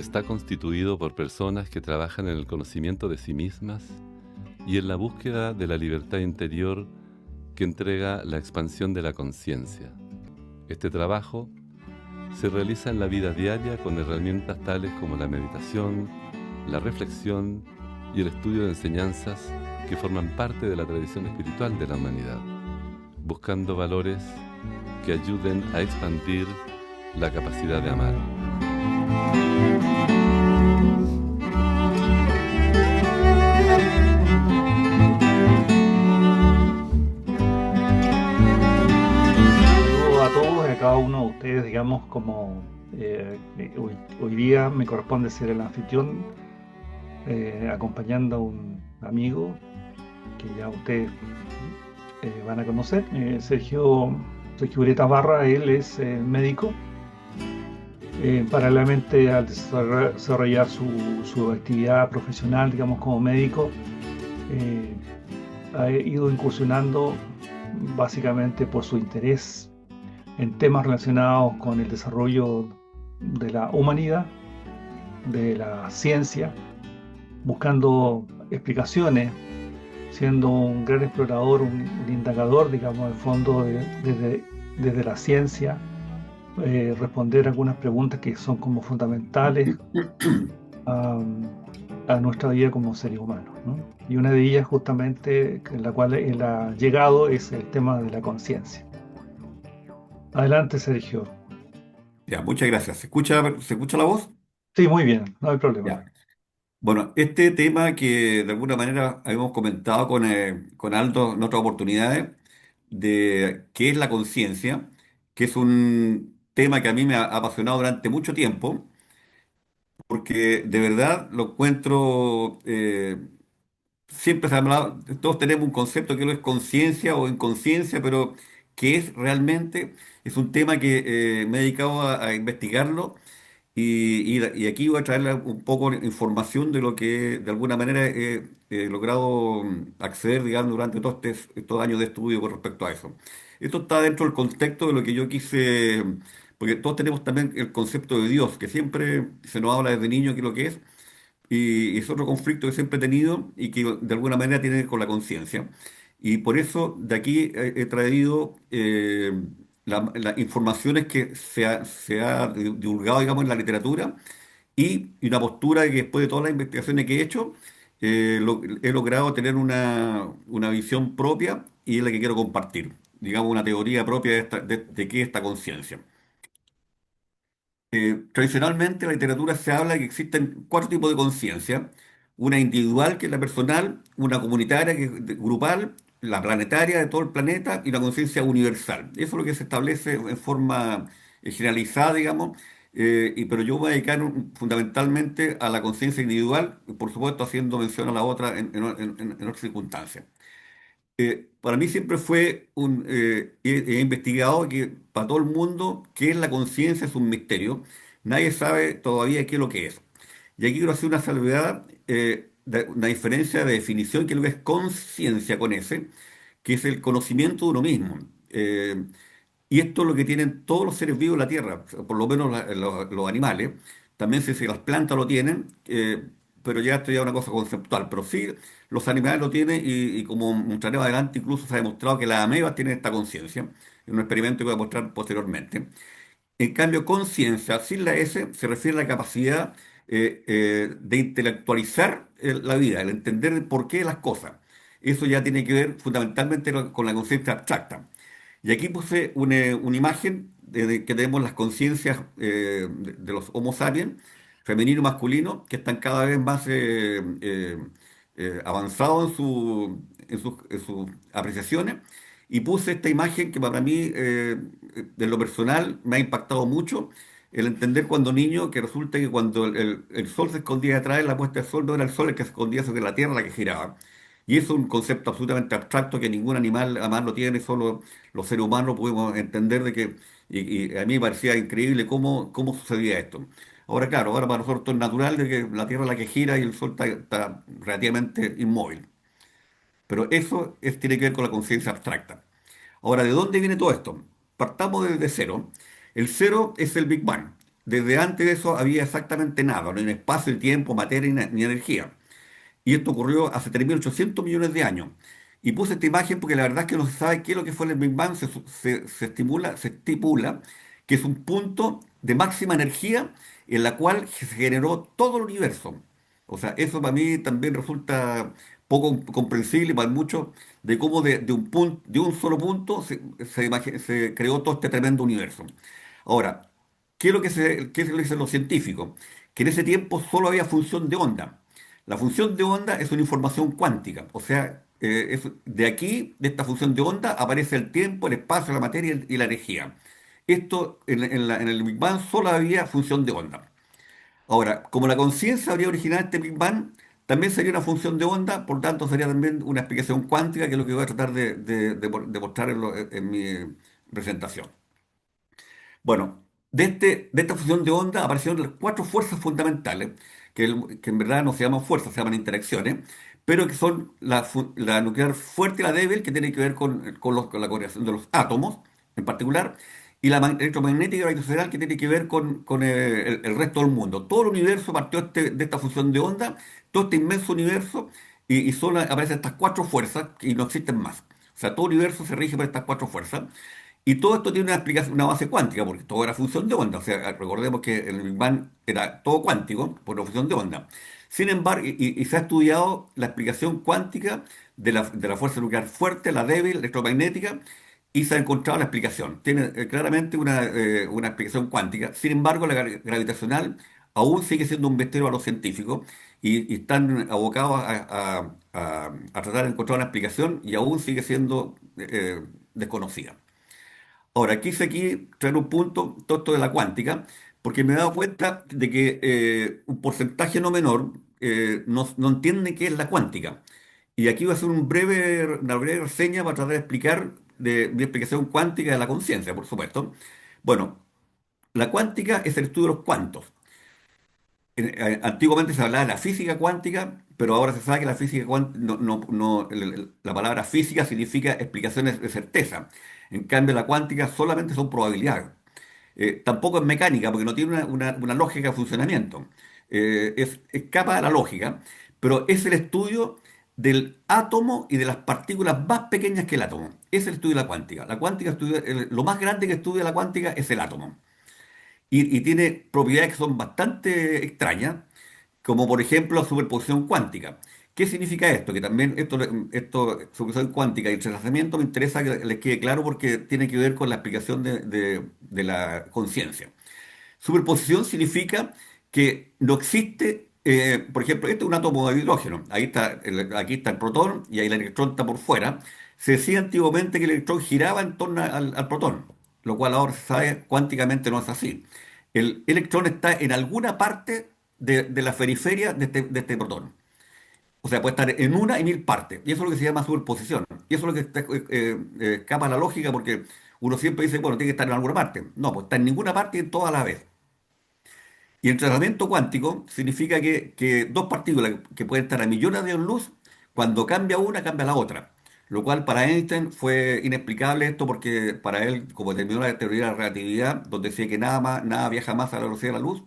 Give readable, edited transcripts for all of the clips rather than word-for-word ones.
está constituido por personas que trabajan en el conocimiento de sí mismas y en la búsqueda de la libertad interior que entrega la expansión de la conciencia. Este trabajo se realiza en la vida diaria con herramientas tales como la meditación, la reflexión y el estudio de enseñanzas que forman parte de la tradición espiritual de la humanidad, buscando valores que ayuden a expandir la capacidad de amar. Saludo a todos y a cada uno de ustedes, digamos, como hoy día me corresponde ser el anfitrión, acompañando a un amigo que ya ustedes van a conocer, Sergio Ureta Barra. Él es médico. Paralelamente al desarrollar su actividad profesional, digamos, como médico, ha ido incursionando básicamente por su interés en temas relacionados con el desarrollo de la humanidad, de la ciencia, buscando explicaciones, siendo un gran explorador, un indagador, digamos, en fondo, desde la ciencia, responder algunas preguntas que son como fundamentales a, a nuestra vida como seres humanos, ¿no? Y una de ellas, justamente, en la cual él ha llegado, es el tema de la conciencia. Adelante, Sergio. Ya, muchas gracias. Se escucha la voz? Sí, muy bien, no hay problema. Ya. Bueno, este tema que de alguna manera habíamos comentado con Aldo en otras oportunidades, de qué es la conciencia, que es un tema que a mí me ha apasionado durante mucho tiempo, porque de verdad lo encuentro, siempre se ha hablado, todos tenemos un concepto que no es conciencia o inconsciencia, pero qué es realmente, es un tema que me he dedicado a investigarlo. Y aquí voy a traerle un poco de información de lo que de alguna manera he logrado acceder, digamos, durante todos estos años de estudio con respecto a eso. Esto está dentro del contexto de lo que yo quise, porque todos tenemos también el concepto de Dios, que siempre se nos habla desde niño qué es lo que es, y es otro conflicto que siempre he tenido y que de alguna manera tiene que ver con la conciencia. Y por eso de aquí he traído las informaciones que se ha divulgado, digamos, en la literatura y una postura que después de todas las investigaciones que he hecho, he logrado tener una visión propia y es la que quiero compartir. Digamos, una teoría propia de qué es esta conciencia. Tradicionalmente en la literatura se habla de que existen cuatro tipos de conciencia: una individual, que es la personal; una comunitaria, que es grupal; la planetaria, de todo el planeta; y la conciencia universal. Eso es lo que se establece en forma generalizada, digamos, pero yo voy a dedicar fundamentalmente a la conciencia individual, por supuesto haciendo mención a la otra en otras circunstancias. Para mí siempre fue he investigado que para todo el mundo qué es la conciencia es un misterio. Nadie sabe todavía qué es lo que es. Y aquí quiero hacer una salvedad, una diferencia de definición, que es lo que es conciencia con S, que es el conocimiento de uno mismo. Y esto es lo que tienen todos los seres vivos en la Tierra, por lo menos los animales. También sé si las plantas lo tienen, pero ya esto ya es una cosa conceptual. Pero sí, los animales lo tienen y como mostraremos adelante, incluso se ha demostrado que las amebas tienen esta conciencia, en un experimento que voy a mostrar posteriormente. En cambio, conciencia, sin la S, se refiere a la capacidad de intelectualizar la vida, el entender el porqué de las cosas. Eso ya tiene que ver fundamentalmente con la conciencia abstracta. Y aquí puse una imagen que tenemos las conciencias de los Homo sapiens, femenino y masculino, que están cada vez más avanzados en sus apreciaciones. Y puse esta imagen que para mí, de lo personal, me ha impactado mucho. El entender cuando niño que resulta que cuando el sol se escondía detrás de la puesta del sol, no era el sol el que se escondía sobre la tierra la que giraba. Y eso es un concepto absolutamente abstracto que ningún animal además lo tiene, solo los seres humanos podemos entender de que, y a mí me parecía increíble cómo sucedía esto. Ahora, claro, ahora para nosotros todo es natural de que la Tierra es la que gira y el Sol está relativamente inmóvil. Pero eso tiene que ver con la conciencia abstracta. Ahora, ¿de dónde viene todo esto? Partamos desde cero. El cero es el Big Bang. desde antes de eso había exactamente nada, no hay espacio, ni tiempo, materia, ni energía. Y esto ocurrió hace 3.800 millones de años. Y puse esta imagen porque la verdad es que no se sabe qué es lo que fue el Big Bang. Se estipula que es un punto de máxima energía en la cual se generó todo el universo. O sea, eso para mí también resulta poco comprensible para muchos de cómo de un solo punto se creó todo este tremendo universo. Ahora, qué es lo que dicen los científicos? Que en ese tiempo solo había función de onda. La función de onda es una información cuántica, o sea, de aquí, de esta función de onda, aparece el tiempo, el espacio, la materia y la energía. Esto en el Big Bang solo había función de onda. Ahora, como la conciencia habría originado este Big Bang, también sería una función de onda, por tanto sería también una explicación cuántica, que es lo que voy a tratar de mostrar en mi presentación. Bueno, de esta fusión de onda aparecieron las cuatro fuerzas fundamentales, que en verdad no se llaman fuerzas, se llaman interacciones, pero que son la nuclear fuerte y la débil, que tiene que ver con la correlación de los átomos en particular, y la electromagnética y gravitacional, que tiene que ver con el resto del mundo. Todo el universo partió de esta fusión de onda, todo este inmenso universo, y solo aparecen estas cuatro fuerzas y no existen más. O sea, todo el universo se rige por estas cuatro fuerzas. Y todo esto tiene una explicación, una base cuántica, porque todo era función de onda. O sea, recordemos que el Big Bang era todo cuántico por una función de onda. Sin embargo, y se ha estudiado la explicación cuántica de la fuerza nuclear fuerte, la débil, electromagnética, y se ha encontrado la explicación. Tiene claramente una explicación cuántica. Sin embargo, la gravitacional aún sigue siendo un misterio a los científicos y están abocados a tratar de encontrar una explicación y aún sigue siendo desconocida. Ahora, quise aquí traer un punto, todo esto de la cuántica, porque me he dado cuenta de que un porcentaje no menor no entiende qué es la cuántica. Y aquí voy a hacer una breve reseña para tratar de explicar de mi explicación cuántica de la conciencia, por supuesto. Bueno, la cuántica es el estudio de los cuantos. Antiguamente se hablaba de la física cuántica, pero ahora se sabe que la física cuántica, la palabra física significa explicaciones de certeza. En cambio, la cuántica solamente son probabilidades. Tampoco es mecánica, porque no tiene una lógica de funcionamiento. Escapa de la lógica, pero es el estudio del átomo y de las partículas más pequeñas que el átomo. Es el estudio de la cuántica. La cuántica lo más grande que estudia la cuántica es el átomo. Y tiene propiedades que son bastante extrañas, como por ejemplo la superposición cuántica. ¿Qué significa esto? Que también superposición cuántica y entrelazamiento me interesa que les quede claro porque tiene que ver con la explicación de la conciencia. Superposición significa que no existe, por ejemplo, este es un átomo de hidrógeno, aquí está el protón y ahí el electrón está por fuera. Se decía antiguamente que el electrón giraba en torno al protón, lo cual ahora se sabe cuánticamente no es así. El electrón está en alguna parte de la periferia de este protón. O sea, puede estar en una y mil partes. Y eso es lo que se llama superposición. Y eso es lo que escapa a la lógica porque uno siempre dice, bueno, tiene que estar en alguna parte. No, pues está en ninguna parte y en toda la vez. Y el tratamiento cuántico significa que dos partículas que pueden estar a millones de años luz, cuando cambia una, cambia la otra. Lo cual para Einstein fue inexplicable esto porque para él, como terminó la teoría de la relatividad, donde decía que nada viaja más a la velocidad de la luz,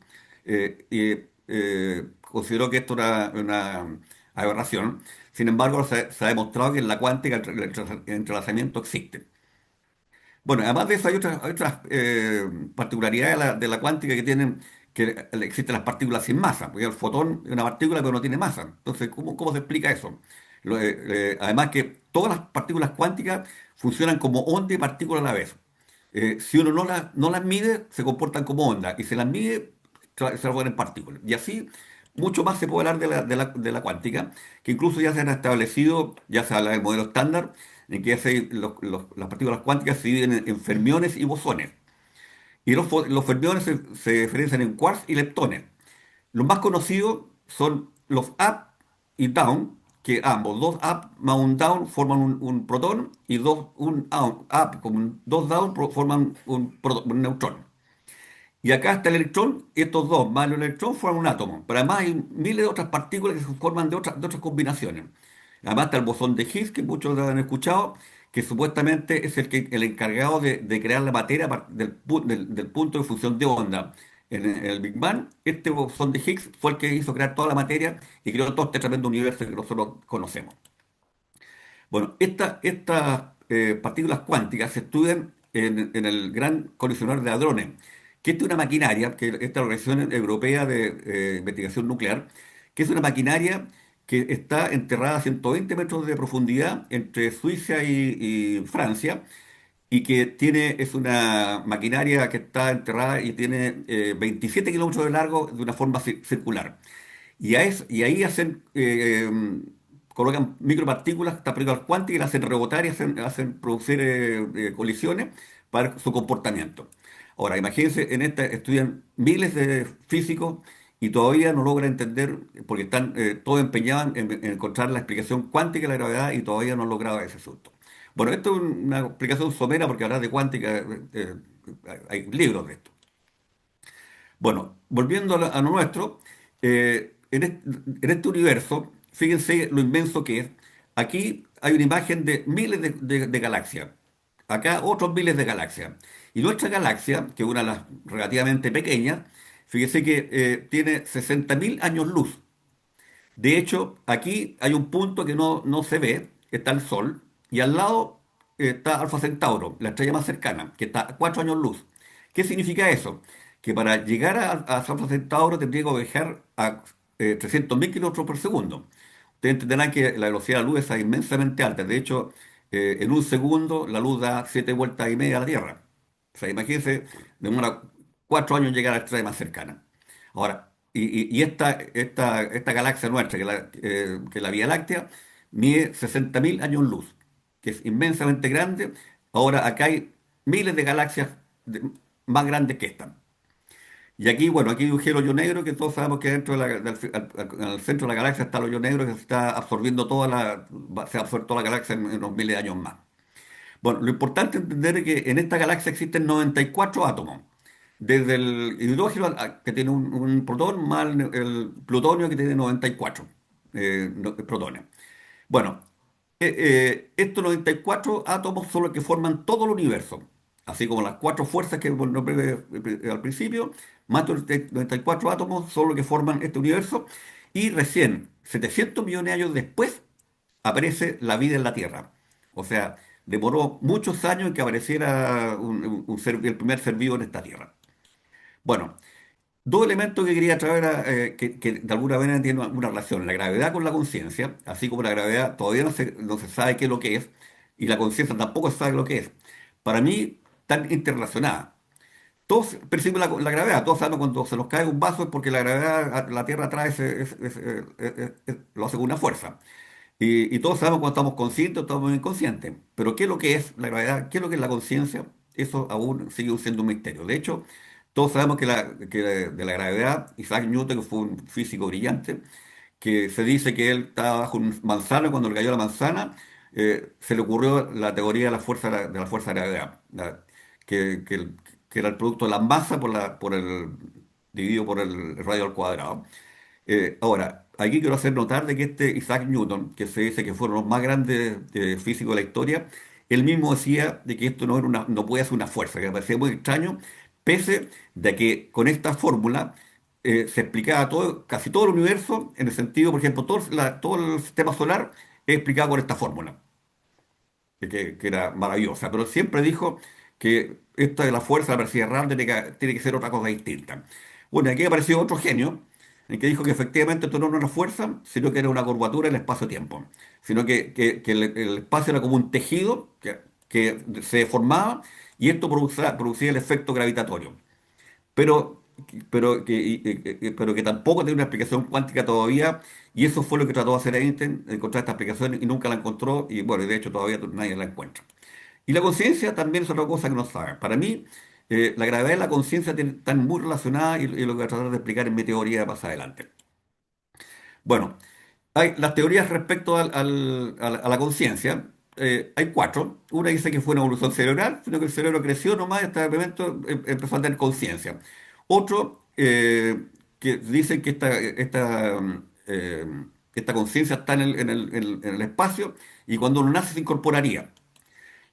consideró que esto era una aberración. Sin embargo, se ha demostrado que en la cuántica el entrelazamiento existe. Bueno, además de eso hay otras particularidades de la cuántica que tienen, que existen las partículas sin masa, porque el fotón es una partícula pero no tiene masa. Entonces, ¿cómo se explica eso? Además que todas las partículas cuánticas funcionan como onda y partícula a la vez. Si uno no las mide, se comportan como onda, y si las mide, se vuelven partículas. Y así, mucho más se puede hablar de la cuántica, que incluso ya se han establecido, ya se habla del modelo estándar, en que las partículas cuánticas se dividen en fermiones y bosones. Y los fermiones se diferencian en quarks y leptones. Los más conocidos son los up y down, que ambos, dos up más un down, forman un protón, y un up con dos down forman un neutrón. Y acá está el electrón, y estos dos más el electrón forman un átomo. Pero además hay miles de otras partículas que se forman de otras combinaciones. Además está el bosón de Higgs, que muchos lo han escuchado, que supuestamente es el encargado de crear la materia del punto de fusión de onda. en el Big Bang, este bosón de Higgs fue el que hizo crear toda la materia y creó todo este tremendo universo que nosotros conocemos. Bueno, estas partículas cuánticas se estudian en el Gran Colisionador de Hadrones, que es una maquinaria, que esta Organización Europea de Investigación Nuclear, que es una maquinaria que está enterrada a 120 metros de profundidad entre Suiza y Francia, y que es una maquinaria que está enterrada y tiene 27 kilómetros de largo de una forma circular. Y ahí colocan micropartículas, estas partículas cuánticas, y las hacen rebotar y hacen producir colisiones para ver su comportamiento. Ahora, imagínense, en esta estudian miles de físicos y todavía no logran entender, porque están todos empeñados en encontrar la explicación cuántica de la gravedad y todavía no han logrado ese asunto. Bueno, esto es una explicación somera porque hablar de cuántica, hay libros de esto. Bueno, volviendo a lo nuestro, en este universo, fíjense lo inmenso que es. Aquí hay una imagen de miles de galaxias. Acá otros miles de galaxias. Y nuestra galaxia, que es una de las relativamente pequeñas, fíjense que tiene 60.000 años luz. De hecho, aquí hay un punto que no se ve, está el Sol, y al lado está Alfa Centauro, la estrella más cercana, que está a 4 años luz. ¿Qué significa eso? Que para llegar a Alfa Centauro tendría que viajar a 300.000 kilómetros por segundo. Ustedes entenderán que la velocidad de la luz es inmensamente alta. De hecho, en un segundo la luz da 7 vueltas y media a la Tierra. O sea, imagínense, demora 4 años llegar a la estrella más cercana. Ahora, y esta galaxia nuestra, que es la Vía Láctea, mide 60.000 años luz, que es inmensamente grande. Ahora, acá hay miles de galaxias más grandes que esta. Y aquí, bueno, aquí dibujé el hoyo negro, que todos sabemos que dentro de al centro de la galaxia está el hoyo negro que se está absorbiendo se absorbe toda la galaxia en unos miles de años más. Bueno, lo importante es entender que en esta galaxia existen 94 átomos. Desde el hidrógeno, que tiene un protón, más el plutonio, que tiene 94 protones. Bueno, estos 94 átomos son los que forman todo el universo, así como las cuatro fuerzas que nombré al principio, más los 94 átomos son los que forman este universo, y recién, 700 millones de años después, aparece la vida en la Tierra. O sea, demoró muchos años en que apareciera el primer ser vivo en esta Tierra. Bueno, dos elementos que quería traer, que de alguna manera tienen una relación: la gravedad con la conciencia, así como la gravedad todavía no se sabe qué es lo que es, y la conciencia tampoco se sabe lo que es. Para mí, están interrelacionadas. Todos perciben la gravedad, todos sabemos cuando se nos cae un vaso es porque la gravedad, la Tierra atrae, lo hace con una fuerza. Y todos sabemos cuando estamos conscientes o estamos inconscientes. Pero ¿qué es lo que es la gravedad? ¿Qué es lo que es la conciencia? Eso aún sigue siendo un misterio. De hecho, todos sabemos que de la gravedad, Isaac Newton, que fue un físico brillante, que se dice que él estaba bajo un manzano y cuando le cayó la manzana, se le ocurrió la teoría de la fuerza de gravedad, que era el producto de la masa dividido por el radio al cuadrado. Ahora, aquí quiero hacer notar de que este Isaac Newton, que se dice que fueron los más grandes físicos de la historia, él mismo decía de que esto no puede ser una fuerza, que me parecía muy extraño, pese de que con esta fórmula se explicaba todo, casi todo el universo, en el sentido, por ejemplo, todo el sistema solar es explicado con esta fórmula, que era maravillosa, pero siempre dijo que esta de la fuerza, la parecía rara, tiene que ser otra cosa distinta. Bueno, aquí apareció otro genio, en que dijo que efectivamente esto no era una fuerza, sino que era una curvatura en el espacio-tiempo, sino que el espacio era como un tejido que se deformaba y esto producía el efecto gravitatorio, pero, pero que tampoco tiene una explicación cuántica todavía, y eso fue lo que trató de hacer Einstein, encontrar esta explicación y nunca la encontró, y bueno, de hecho todavía nadie la encuentra. Y la conciencia también es otra cosa que no sabe. Para mí, la gravedad y la conciencia están muy relacionadas, y lo que voy a tratar de explicar en mi teoría más adelante. Bueno, hay las teorías respecto a la conciencia. Hay cuatro. Una dice que fue una evolución cerebral, sino que el cerebro creció nomás y hasta el momento empezó a tener conciencia. Otro, que dice que esta conciencia está en el espacio y cuando uno nace se incorporaría.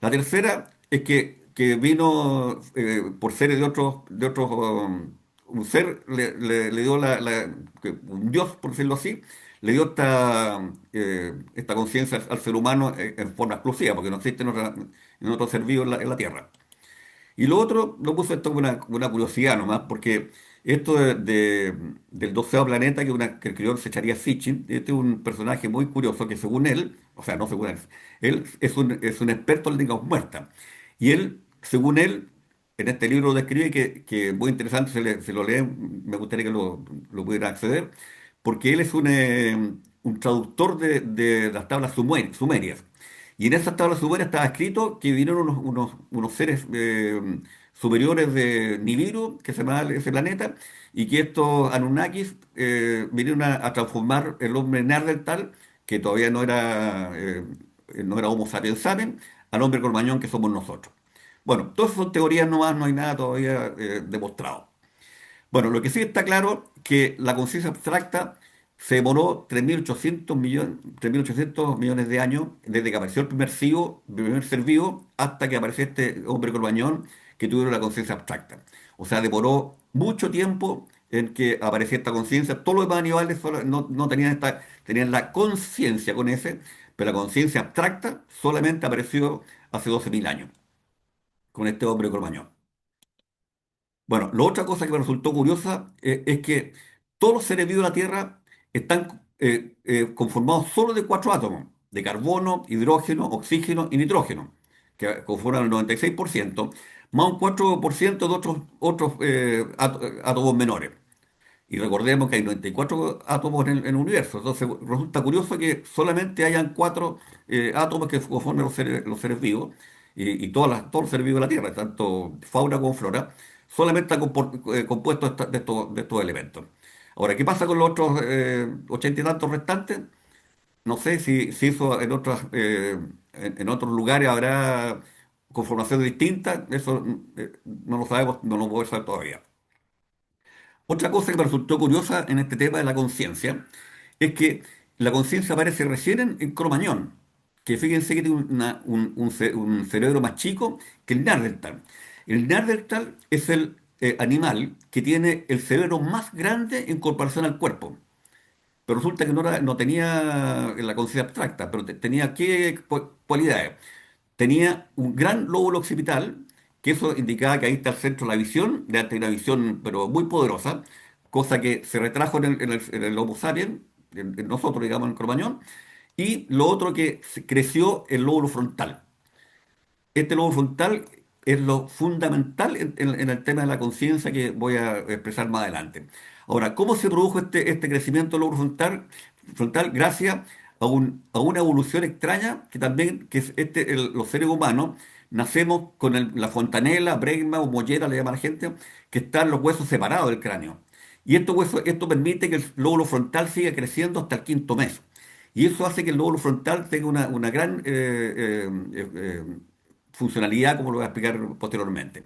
La tercera es que vino por seres de otros un ser le dio un Dios, por decirlo así, le dio esta conciencia al ser humano en forma exclusiva, porque no existe en otro ser vivo en la Tierra. Y lo otro, lo puse esto como una curiosidad nomás, porque esto del 12.º planeta que escribió Secharia Sitchin, este es un personaje muy curioso que según él, o sea, no según él es un experto en lenguas muertas. Y él, según él, en este libro lo describe que es muy interesante, se lo leen, me gustaría que lo pudiera acceder, porque él es un traductor de las tablas sumerias. Y en esas tablas sumerias estaba escrito que vinieron unos seres superiores de Nibiru, que se llama ese planeta, y que estos Anunnakis vinieron a transformar el hombre Neandertal, que todavía no era Homo sapiens sapiens, al hombre Cromañón que somos nosotros. Bueno, todas son teorías nomás, no hay nada todavía demostrado. Bueno, lo que sí está claro que la conciencia abstracta se demoró 3.800 millones de años desde que apareció el primer ser vivo hasta que apareció este hombre Cromañón que tuvieron la conciencia abstracta. O sea, demoró mucho tiempo en que apareciera esta conciencia. Todos los demás animales no tenían la conciencia con ese, pero la conciencia abstracta solamente apareció hace 12.000 años con este hombre Cromañón. Bueno, la otra cosa que me resultó curiosa es que todos los seres vivos de la Tierra están conformados solo de 4 átomos, de carbono, hidrógeno, oxígeno y nitrógeno, que conforman el 96%, más un 4% de otros átomos menores. Y recordemos que hay 94 átomos en el universo, entonces resulta curioso que solamente hayan 4 átomos que conforman los seres vivos todos los seres vivos de la Tierra, tanto fauna como flora, solamente están compuestos de estos elementos. Ahora, ¿qué pasa con los otros 80 y tantos restantes? No sé si eso en otros lugares habrá conformaciones distintas, eso no lo sabemos, no lo podemos saber todavía. Otra cosa que me resultó curiosa en este tema de la conciencia es que la conciencia aparece recién en Cromañón, que fíjense que tiene un cerebro más chico que el Neandertal. El Neandertal es el animal que tiene el cerebro más grande en comparación al cuerpo, pero resulta que no tenía la conciencia abstracta, pero tenía qué cualidades. Tenía un gran lóbulo occipital, que eso indicaba que ahí está el centro de la visión, de ante una visión pero muy poderosa, cosa que se retrajo en el Homo sapiens, en nosotros, digamos, en el Cromañón, y lo otro que creció el lóbulo frontal. Este lobo frontal es lo fundamental en el tema de la conciencia que voy a expresar más adelante. Ahora, ¿cómo se produjo este crecimiento del lobo frontal? Gracias a una evolución extraña que también, que es los seres humanos, nacemos con la fontanela, bregma o mollera, le llama la gente, que están los huesos separados del cráneo. Y esto permite que el lóbulo frontal siga creciendo hasta el quinto mes. Y eso hace que el lóbulo frontal tenga una gran funcionalidad, como lo voy a explicar posteriormente.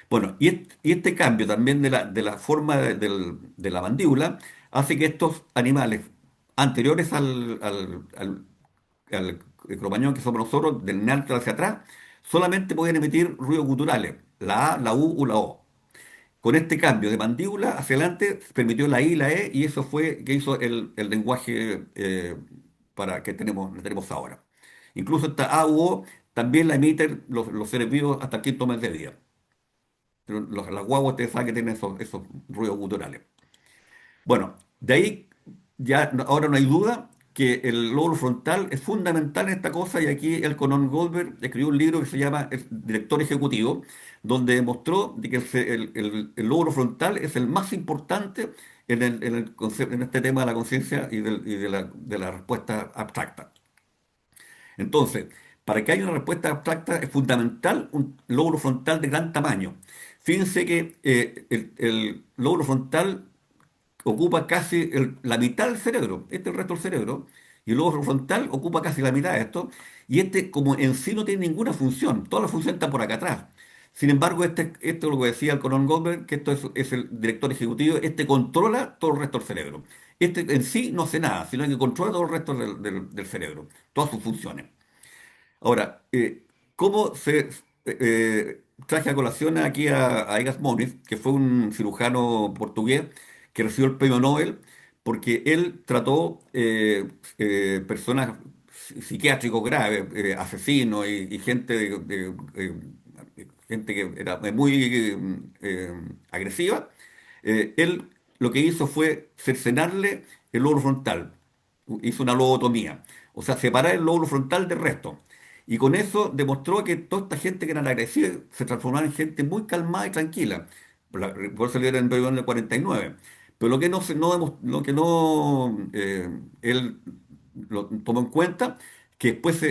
Bueno, y este cambio también de la forma de la mandíbula hace que estos animales anteriores al cromañón que somos nosotros, del neandertal hacia atrás, solamente podían emitir ruidos guturales, la A, la U o la O. Con este cambio de mandíbula hacia adelante permitió la I y la E y eso fue que hizo el lenguaje para que tenemos ahora. Incluso esta A u O también la emiten los seres vivos hasta el quinto mes de vida. Pero las guaguas ustedes saben que tienen esos ruidos guturales. Bueno, de ahí ya ahora no hay duda que el lóbulo frontal es fundamental en esta cosa y aquí el Conon Goldberg escribió un libro que se llama El Director Ejecutivo, donde demostró de que el lóbulo frontal es el más importante en este tema de la conciencia y de la respuesta abstracta. Entonces, para que haya una respuesta abstracta es fundamental un lóbulo frontal de gran tamaño. Fíjense que el lóbulo frontal ocupa casi la mitad del cerebro, este es el resto del cerebro, y el lóbulo frontal ocupa casi la mitad de esto, y este como en sí no tiene ninguna función, toda la función está por acá atrás. Sin embargo, esto es lo que decía el Conon Goldberg, que esto es el director ejecutivo, este controla todo el resto del cerebro. Este en sí no hace nada, sino que controla todo el resto del cerebro, todas sus funciones. Ahora, ¿cómo traje a colación aquí a Egas Moniz, que fue un cirujano portugués que recibió el premio Nobel porque él trató personas psiquiátricos graves, asesinos y gente, gente que era muy agresiva. Él lo que hizo fue cercenarle el lóbulo frontal, hizo una lobotomía, o sea, separar el lóbulo frontal del resto. Y con eso demostró que toda esta gente que era agresiva se transformaba en gente muy calmada y tranquila. Por eso le dieron el premio en el 49. Pero lo que no, lo que no él lo tomó en cuenta, que después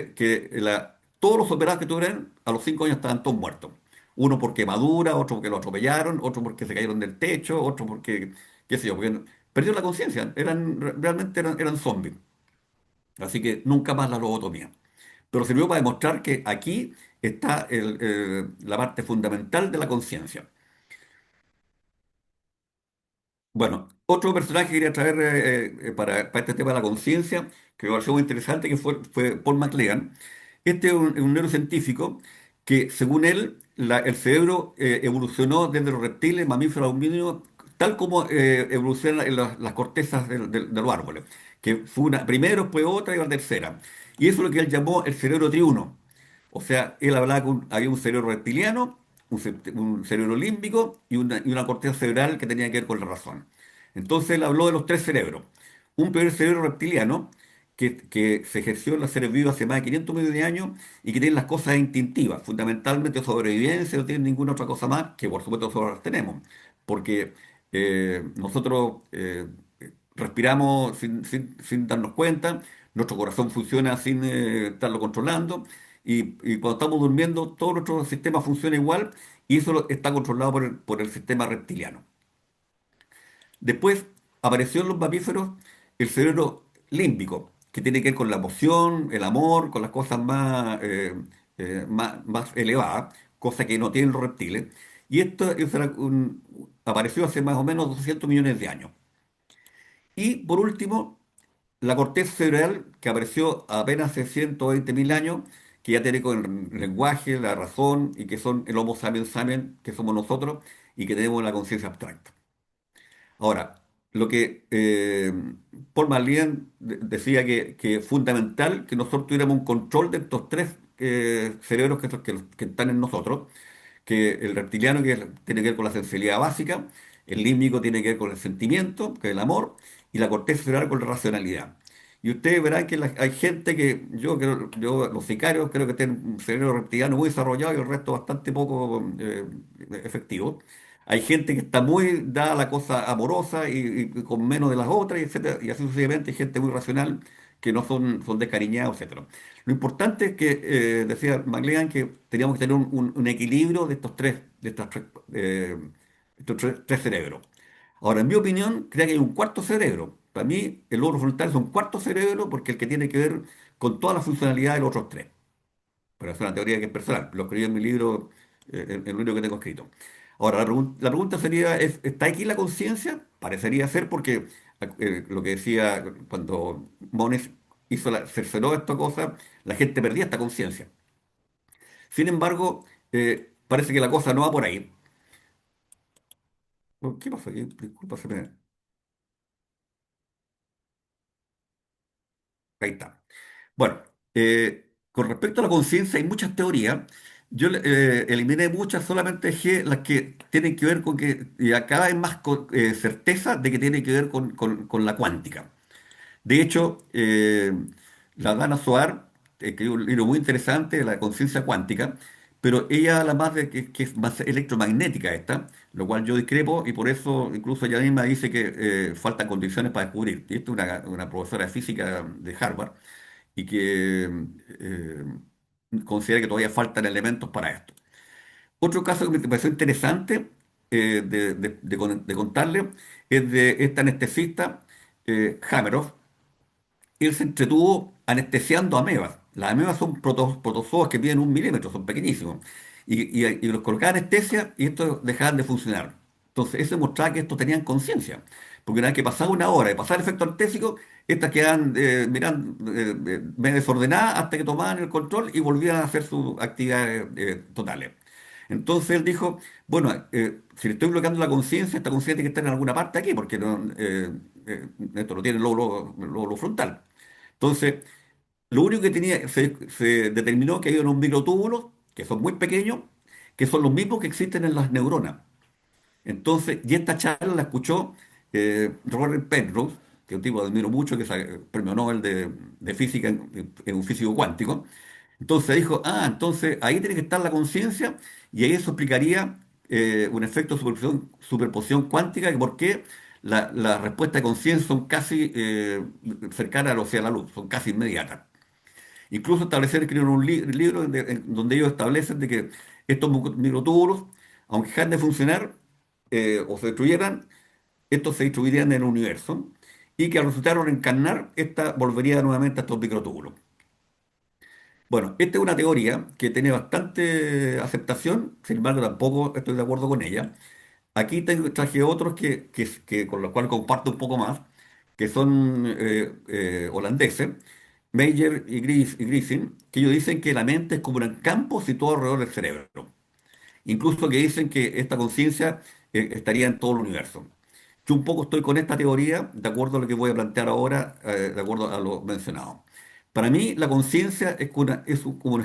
todos los operados que tuvieron a los 5 años estaban todos muertos. Uno por quemadura, otro porque lo atropellaron, otro porque se cayeron del techo, otro porque, qué sé yo, porque perdieron la conciencia, realmente eran zombies. Así que nunca más la lobotomía. Pero sirvió para demostrar que aquí está la parte fundamental de la conciencia. Bueno, otro personaje que quería traer para este tema de la conciencia, que me pareció muy interesante, que fue Paul MacLean. Este es un neurocientífico que, según él, el cerebro evolucionó desde los reptiles, mamíferos, homínidos, tal como evolucionan las cortezas de los árboles, que fue una primero, después otra y la tercera. Y eso es lo que él llamó el cerebro triuno. O sea, él hablaba que había un cerebro reptiliano, un cerebro límbico y una corteza cerebral que tenía que ver con la razón. Entonces él habló de los tres cerebros. Un primer cerebro reptiliano que se ejerció en los seres vivos hace más de 500 millones de años y que tiene las cosas instintivas, fundamentalmente sobrevivencia, no tiene ninguna otra cosa más que por supuesto nosotros las tenemos, porque nosotros respiramos sin darnos cuenta, nuestro corazón funciona sin estarlo controlando y cuando estamos durmiendo todo nuestro sistema funciona igual y eso está controlado por el sistema reptiliano. Después apareció en los mamíferos el cerebro límbico, que tiene que ver con la emoción, el amor, con las cosas más elevadas, cosas que no tienen los reptiles. Y esto apareció hace más o menos 200 millones de años. Y por último, la corteza cerebral, que apareció apenas hace 120.000 años, que ya tiene con el lenguaje, la razón, y que son el Homo sapiens sapiens, que somos nosotros, y que tenemos la conciencia abstracta. Ahora, lo que Paul Marlien decía que es fundamental que nosotros tuviéramos un control de estos tres cerebros que están en nosotros, que el reptiliano tiene que ver con la sensibilidad básica, el límbico tiene que ver con el sentimiento, que es el amor, y la corteza cerebral con la racionalidad. Y ustedes verán que hay gente que, los sicarios creo que tienen un cerebro reptiliano muy desarrollado y el resto bastante poco efectivo. Hay gente que está muy dada a la cosa amorosa y con menos de las otras, y etcétera, y así sucesivamente. Hay gente muy racional que no son descariñados, etcétera. Lo importante es que, decía MacLean, que teníamos que tener un equilibrio de estos tres cerebros. Ahora, en mi opinión, creo que hay un cuarto cerebro. Para mí, el lóbulo frontal es un cuarto cerebro porque es el que tiene que ver con toda la funcionalidad de los otros tres. Pero es una teoría que es personal. Lo escribí en mi libro, en el libro que tengo escrito. Ahora, la pregunta sería, ¿está aquí la conciencia? Parecería ser porque lo que decía cuando Mones cercenó esta cosa, la gente perdía esta conciencia. Sin embargo, parece que la cosa no va por ahí. Oh, ¿qué pasa aquí? Disculpa, ahí está. Bueno, con respecto a la conciencia hay muchas teorías. Yo eliminé muchas, solamente dejé las que tienen que ver con que y acá hay más certeza de que tiene que ver con la cuántica. De hecho, la Dana Zohar escribió un libro muy interesante, La conciencia cuántica, pero ella habla más de que es más electromagnética esta, lo cual yo discrepo y por eso incluso ella misma dice que faltan condiciones para descubrir. Y esto es una profesora de física de Harvard y que considera que todavía faltan elementos para esto. Otro caso que me pareció interesante de contarle es de esta anestesista, Hameroff. Él se entretuvo anestesiando amebas. Las amebas son protozoos que miden 1 milímetro, son pequeñísimos. Y los colocaba anestesia y estos dejaban de funcionar. Entonces, eso demostraba que estos tenían conciencia. Porque una vez que pasaba una hora de pasar el efecto anestésico, estas quedaban medio desordenadas hasta que tomaban el control y volvían a hacer sus actividades totales. Entonces él dijo, bueno, si le estoy bloqueando la conciencia, esta conciencia tiene que estar en alguna parte aquí, porque esto no tiene lóbulo frontal. Entonces, lo único que tenía, se determinó que hay unos microtúbulos, que son muy pequeños, que son los mismos que existen en las neuronas. Entonces, y esta charla la escuchó Robert Penrose, que es un tipo que admiro mucho, que es premio Nobel de física en un físico cuántico. Entonces dijo, entonces ahí tiene que estar la conciencia y ahí eso explicaría un efecto de superposición cuántica, que por qué la respuesta de conciencia son casi cercanas a la velocidad de la luz, son casi inmediatas. Incluso escribieron un libro donde ellos establecen de que estos microtúbulos, aunque dejan de funcionar o se destruyeran, estos se distribuirían en el universo y que al resultar de encarnar, esta volvería nuevamente a estos microtúbulos. Bueno, esta es una teoría que tiene bastante aceptación, sin embargo tampoco estoy de acuerdo con ella. Aquí traje otros con los cuales comparto un poco más, que son holandeses, Meyer y Griffin, que ellos dicen que la mente es como un campo situado alrededor del cerebro. Incluso que dicen que esta conciencia estaría en todo el universo. Yo un poco estoy con esta teoría, de acuerdo a lo que voy a plantear ahora, de acuerdo a lo mencionado. Para mí, la conciencia como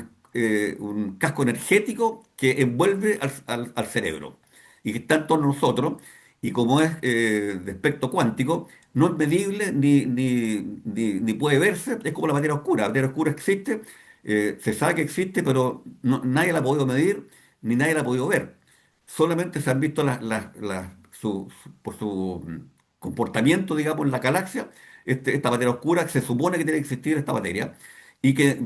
un casco energético que envuelve al cerebro y que está en torno a nosotros, y como es de aspecto cuántico, no es medible ni puede verse, es como la materia oscura. La materia oscura existe, se sabe que existe, pero nadie la ha podido medir ni nadie la ha podido ver. Solamente se han visto por su comportamiento, digamos, en la galaxia, esta materia oscura, se supone que tiene que existir esta materia,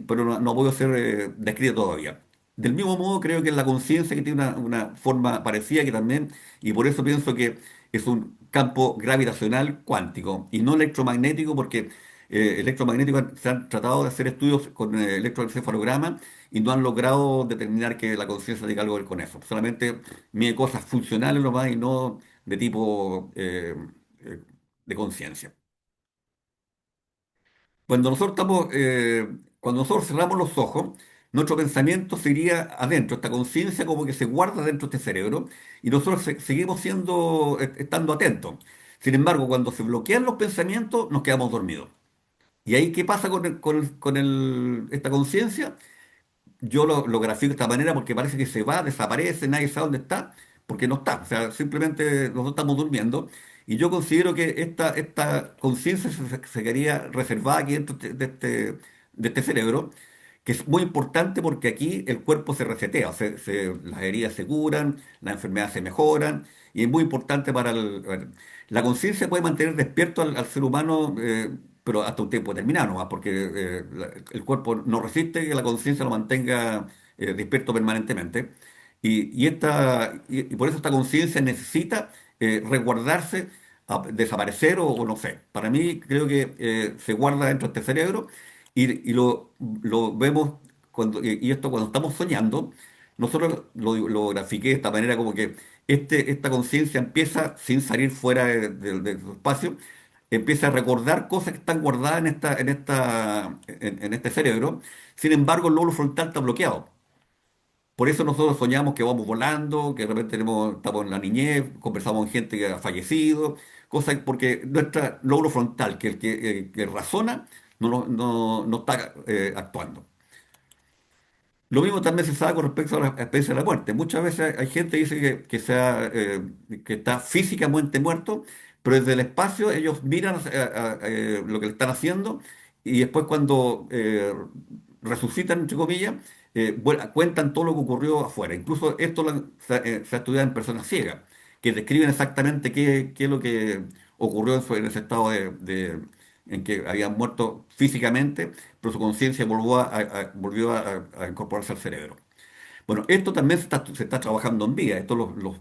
pero no ha podido ser descrita todavía. Del mismo modo, creo que es la conciencia que tiene una forma parecida, que también, y por eso pienso que es un campo gravitacional cuántico y no electromagnético, porque electromagnético se han tratado de hacer estudios con electroencefalograma y no han logrado determinar que la conciencia tenga algo que ver con eso. Solamente mide cosas funcionales nomás y no de tipo eh, de conciencia. Cuando nosotros cerramos los ojos, nuestro pensamiento se iría adentro, esta conciencia como que se guarda dentro de este cerebro y nosotros seguimos estando atentos. Sin embargo, cuando se bloquean los pensamientos, nos quedamos dormidos. ¿Y ahí qué pasa esta conciencia? Yo lo grafico de esta manera porque parece que se va, desaparece, nadie sabe dónde está, porque no está. O sea, simplemente nosotros estamos durmiendo. Y yo considero que esta conciencia se quedaría reservada aquí dentro de este cerebro, que es muy importante porque aquí el cuerpo se resetea, las heridas se curan, las enfermedades se mejoran, y es muy importante la conciencia puede mantener despierto al ser humano, pero hasta un tiempo determinado nomás, porque el cuerpo no resiste que la conciencia lo mantenga despierto permanentemente. Y por eso esta conciencia necesita resguardarse, desaparecer o no sé. Para mí creo que se guarda dentro de este cerebro y lo vemos y esto cuando estamos soñando, nosotros lo grafiqué de esta manera como que esta conciencia empieza sin salir fuera de su espacio, empieza a recordar cosas que están guardadas en este cerebro. Sin embargo, el lóbulo frontal está bloqueado. Por eso nosotros soñamos que vamos volando, que de repente estamos en la niñez, conversamos con gente que ha fallecido, cosas porque nuestro lóbulo frontal, que razona, no está actuando. Lo mismo también se sabe con respecto a la experiencia de la muerte. Muchas veces hay gente que dice que está físicamente muerto, pero desde el espacio ellos miran lo que le están haciendo y después cuando resucitan, entre comillas, cuentan todo lo que ocurrió afuera. Incluso esto se ha estudiado en personas ciegas, que describen exactamente qué es lo que ocurrió en ese estado en que habían muerto físicamente, pero su conciencia volvió a incorporarse al cerebro. Bueno, esto también se está trabajando en vía. Esto los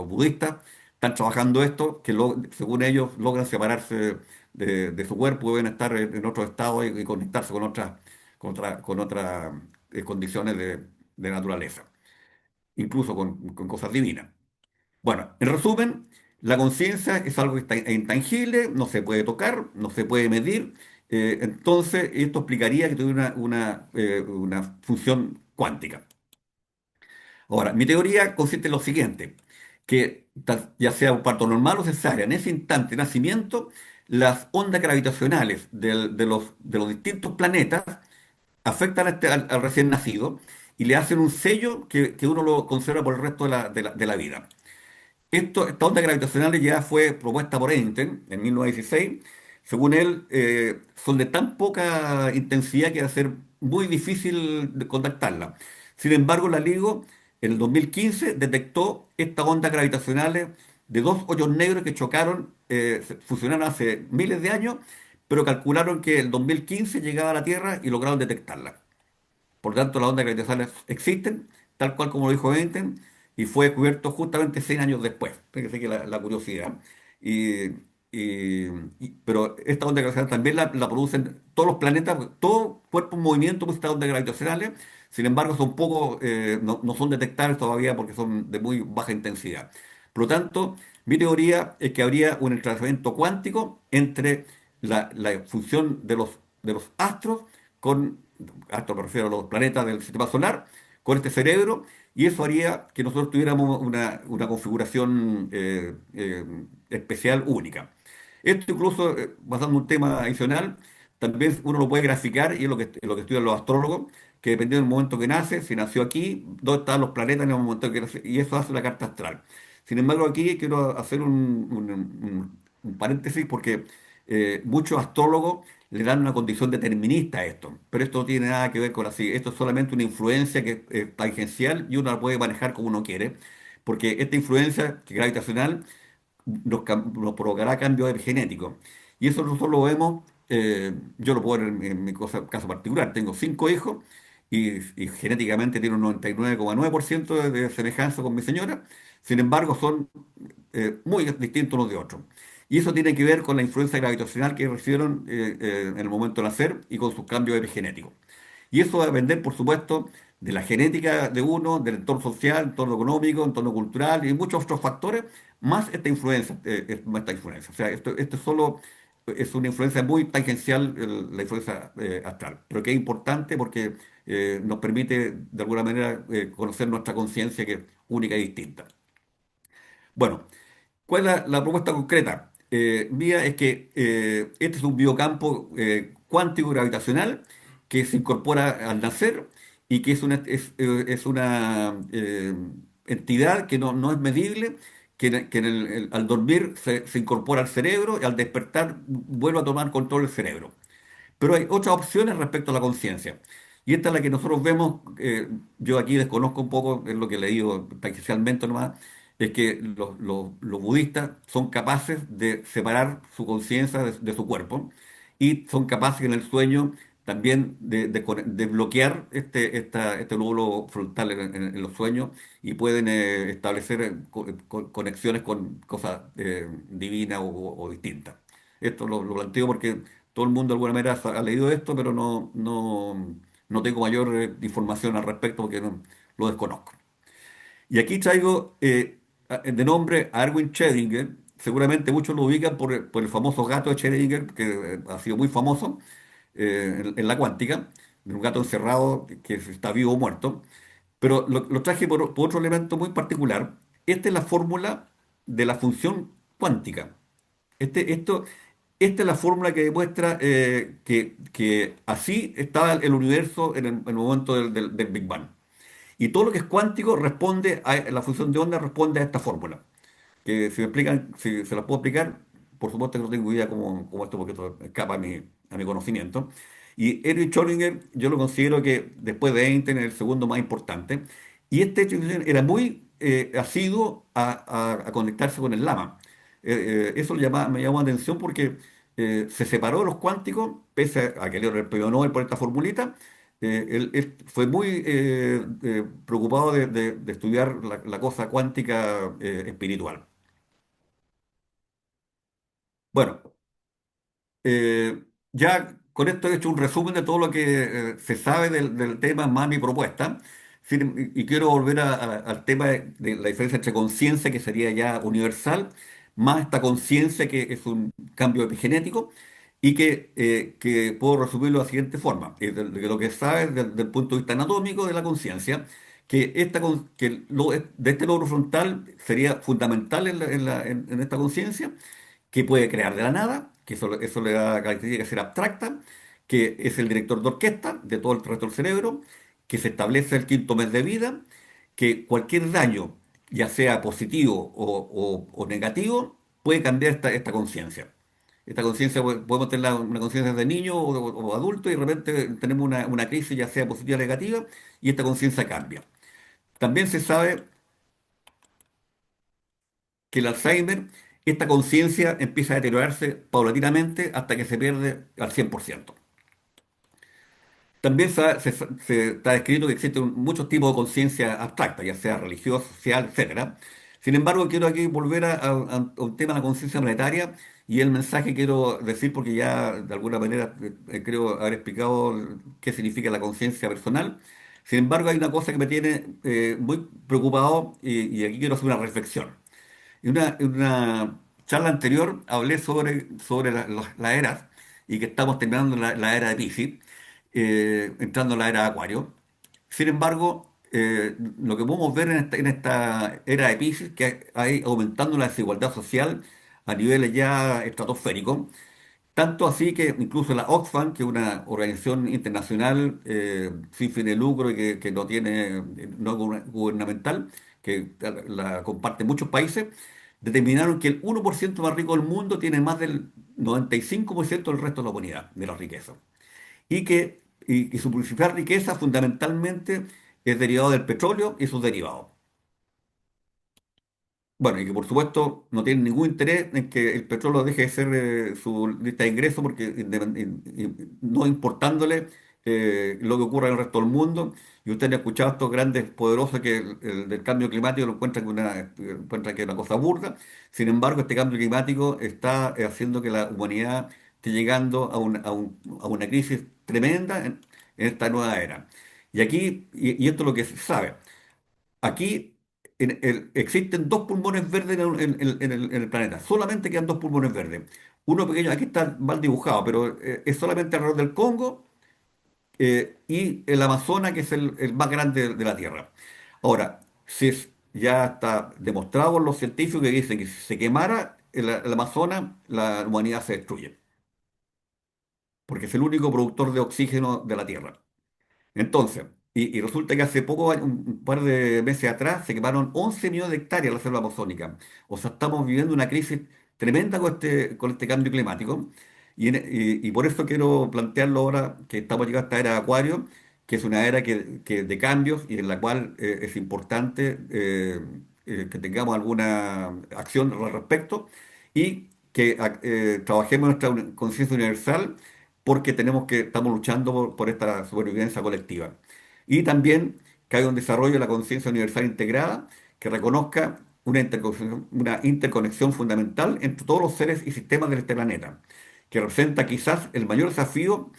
budistas están trabajando esto, que según ellos logran separarse de su cuerpo, pueden estar en otro estado y conectarse con otras condiciones de naturaleza, incluso con cosas divinas. Bueno, en resumen, la conciencia es algo que está intangible, no se puede tocar, no se puede medir. Entonces, esto explicaría que tiene una función cuántica. Ahora, mi teoría consiste en lo siguiente, que ya sea un parto normal o cesárea, en ese instante de nacimiento, las ondas gravitacionales de los distintos planetas afectan al recién nacido y le hacen un sello que uno lo conserva por el resto de la vida. Esta onda gravitacional ya fue propuesta por Einstein en 1916. Según él, son de tan poca intensidad que va a ser muy difícil de contactarla. Sin embargo, la LIGO en el 2015 detectó estas ondas gravitacionales de dos hoyos negros que chocaron, fusionaron hace miles de años, pero calcularon que el 2015 llegaba a la Tierra y lograron detectarla. Por tanto, las ondas gravitacionales existen, tal cual como lo dijo Einstein, y fue descubierto justamente 100 años después. Fíjese que la curiosidad. Y, pero esta onda gravitacional también la producen todos los planetas, porque todo cuerpo en movimiento produce estas ondas gravitacionales. Sin embargo, son poco, no son detectables todavía porque son de muy baja intensidad. Por lo tanto, mi teoría es que habría un entrelazamiento cuántico entre la función de los astros con, a esto me refiero a los planetas del sistema solar, con este cerebro, y eso haría que nosotros tuviéramos una configuración especial única. Esto incluso, basando en un tema adicional, también uno lo puede graficar, y es lo que estudian los astrólogos, que dependiendo del momento que nace, si nació aquí, dónde están los planetas en el momento que nace, y eso hace la carta astral. Sin embargo, aquí quiero hacer un paréntesis porque muchos astrólogos le dan una condición determinista a esto, pero esto no tiene nada que ver con así, esto es solamente una influencia que es tangencial y uno la puede manejar como uno quiere, porque esta influencia gravitacional nos provocará cambios epigenéticos. Y eso nosotros lo vemos, yo lo puedo ver en mi caso particular, tengo 5 hijos y genéticamente tiene un 99,9% de semejanza con mi señora, sin embargo son muy distintos unos de otros. Y eso tiene que ver con la influencia gravitacional que recibieron en el momento de nacer y con sus cambios epigenéticos. Y eso va a depender, por supuesto, de la genética de uno, del entorno social, entorno económico, entorno cultural y muchos otros factores, más esta influencia, esta influencia. O sea, esto solo es una influencia muy tangencial, la influencia astral, pero que es importante porque nos permite, de alguna manera, conocer nuestra conciencia que es única y distinta. Bueno, ¿cuál es la propuesta concreta mía? Es que este es un biocampo cuántico gravitacional que se incorpora al nacer y que es una entidad que no es medible, al dormir se incorpora al cerebro y al despertar vuelve a tomar control del cerebro. Pero hay otras opciones respecto a la conciencia. Y esta es la que nosotros vemos, yo aquí desconozco un poco, es lo que he leído tangencialmente nomás, es que los budistas son capaces de separar su conciencia de su cuerpo y son capaces en el sueño también de bloquear este lóbulo frontal en los sueños y pueden establecer conexiones con cosas divinas o distintas. Esto lo planteo porque todo el mundo de alguna manera ha leído esto, pero no tengo mayor información al respecto porque lo desconozco. Y aquí traigo de nombre a Erwin Schrödinger. Seguramente muchos lo ubican por el famoso gato de Schrödinger, que ha sido muy famoso en la cuántica, de un gato encerrado que está vivo o muerto. Pero lo traje por otro elemento muy particular. Esta es la fórmula de la función cuántica. Este, esto, Esta es la fórmula que demuestra que así estaba el universo en el momento del Big Bang. Y todo lo que es cuántico responde la función de onda responde a esta fórmula. Que si me explican, si se la puedo explicar, por supuesto que no tengo idea cómo esto, porque esto escapa a mi conocimiento. Y Erwin Schrödinger, yo lo considero que después de Einstein es el segundo más importante. Y este hecho era muy asiduo a conectarse con el Lama. Eso me llamó la atención porque se separó de los cuánticos, pese a que le dieron el premio Nobel por esta formulita. Él fue muy preocupado de estudiar la cosa cuántica espiritual. Bueno, ya con esto he hecho un resumen de todo lo que se sabe del tema, más mi propuesta. Y quiero volver al tema de la diferencia entre conciencia, que sería ya universal, más esta conciencia que es un cambio epigenético y que puedo resumirlo de la siguiente forma. De lo que sabe desde el punto de vista anatómico de la conciencia, de este logro frontal sería fundamental en esta conciencia, que puede crear de la nada, que eso le da la característica de ser abstracta, que es el director de orquesta de todo el resto del cerebro, que se establece el quinto mes de vida, que cualquier daño, ya sea positivo o negativo, puede cambiar esta conciencia. Esta conciencia, podemos tener una conciencia de niño o adulto y de repente tenemos una crisis, ya sea positiva o negativa, y esta conciencia cambia. También se sabe que el Alzheimer, esta conciencia empieza a deteriorarse paulatinamente hasta que se pierde al 100%. También se está descrito que existen muchos tipos de conciencia abstracta, ya sea religiosa, social, etcétera. Sin embargo, quiero aquí volver a un tema de la conciencia planetaria y el mensaje quiero decir, porque ya de alguna manera creo haber explicado qué significa la conciencia personal. Sin embargo, hay una cosa que me tiene muy preocupado y aquí quiero hacer una reflexión. En una charla anterior hablé sobre las eras y que estamos terminando la era de Piscis, entrando en la era de Acuario. Sin embargo, lo que podemos ver en esta era de Piscis, que hay aumentando la desigualdad social a niveles ya estratosféricos, tanto así que incluso la Oxfam, que es una organización internacional sin fin de lucro y que no tiene, no es gubernamental, que la comparten muchos países, determinaron que el 1% más rico del mundo tiene más del 95% del resto de la humanidad, de la riqueza. Y su principal riqueza fundamentalmente es derivado del petróleo y sus derivados. Bueno, y que por supuesto no tienen ningún interés en que el petróleo deje de ser su lista de ingresos, porque no importándole lo que ocurra en el resto del mundo. Y ustedes han escuchado a estos grandes poderosos que el del cambio climático lo encuentran que es una cosa burda. Sin embargo, este cambio climático está haciendo que la humanidad esté llegando a una crisis tremenda en esta nueva era. Y esto es lo que se sabe. Aquí existen dos pulmones verdes en el planeta. Solamente quedan dos pulmones verdes. Uno pequeño, aquí está mal dibujado, pero es solamente alrededor del Congo y el Amazonas, que es el más grande de la Tierra. Ahora, ya está demostrado por los científicos que dicen que si se quemara el Amazonas, la humanidad se destruye, porque es el único productor de oxígeno de la Tierra. Entonces, y resulta que hace poco, un par de meses atrás, se quemaron 11 millones de hectáreas en la selva amazónica. O sea, estamos viviendo una crisis tremenda con este cambio climático. Y por eso quiero plantearlo ahora, que estamos llegando a esta era de Acuario, que es una era de cambios y en la cual es importante que tengamos alguna acción al respecto y que trabajemos nuestra conciencia universal porque estamos luchando por esta supervivencia colectiva. Y también que haya un desarrollo de la conciencia universal integrada que reconozca una interconexión fundamental entre todos los seres y sistemas de este planeta, que representa quizás el mayor desafío